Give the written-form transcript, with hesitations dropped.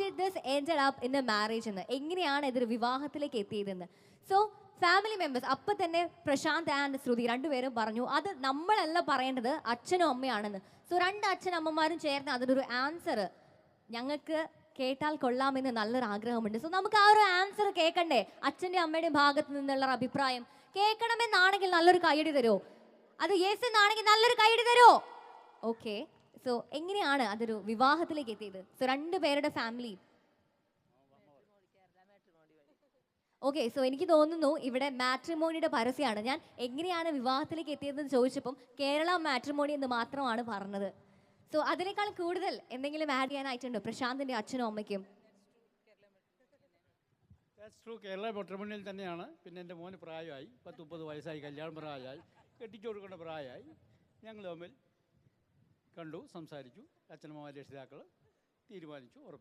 did this ended up in a marriage എന്ന്, എങ്ങനെയാണ് ഇതൊരു വിവാഹത്തിലേക്ക് എത്തിയതെന്ന്. സോ ഫാമിലി മെമ്പേഴ്സ് അപ്പം തന്നെ പ്രശാന്ത് ആൻഡ് ശ്രുതി രണ്ടുപേരും പറഞ്ഞു അത് നമ്മളല്ല പറയേണ്ടത് അച്ഛനും അമ്മയാണെന്ന്. സോ രണ്ട് അച്ഛനമ്മമാരും ചേർന്ന് അതിനൊരു ആൻസർ ഞങ്ങൾക്ക് കേട്ടാൽ കൊള്ളാമെന്ന് നല്ലൊരു ആഗ്രഹമുണ്ട്. സോ നമുക്ക് ആ ഒരു ആൻസർ കേൾക്കണ്ടേ? അച്ഛൻ്റെ അമ്മയുടെയും ഭാഗത്ത് നിന്നുള്ള അഭിപ്രായം കേൾക്കണമെന്നാണെങ്കിൽ നല്ലൊരു കൈയടി തരുമോ? അത് യെസ് എന്നാണെങ്കിൽ നല്ലൊരു കൈയടി തരുമോ? ഓക്കെ. സോ എങ്ങനെയാണ് അതൊരു വിവാഹത്തിലേക്ക് എത്തിയത്? സോ രണ്ടുപേരുടെ ഫാമിലി. ഓക്കെ. സോ എനിക്ക് തോന്നുന്നു ഇവിടെ മാട്രിമോണിയുടെ പരസ്യമാണ്. ഞാൻ എങ്ങനെയാണ് വിവാഹത്തിലേക്ക് എത്തിയതെന്ന് ചോദിച്ചപ്പം കേരള മാട്രിമോണി എന്ന് മാത്രമാണ് പറഞ്ഞത്. സോ അതിനേക്കാൾ കൂടുതൽ എന്തെങ്കിലും ആഡ് ചെയ്യാനായിട്ടുണ്ടോ പ്രശാന്തിൻ്റെ അച്ഛനും അമ്മയ്ക്കും? കേരള മാട്രിമോണിയിൽ തന്നെയാണ്. പിന്നെ എൻ്റെ മോന് പ്രായമായി, 30 വയസ്സായി, കല്യാണം പ്രായമായി, കെട്ടിച്ചു കൊടുക്കേണ്ട പ്രായമായി. ഞങ്ങൾ തമ്മിൽ കണ്ടു, സംസാരിച്ചു, അച്ഛനമ്മ രക്ഷിതാക്കൾ തീരുമാനിച്ചു, ഉറപ്പിച്ചു.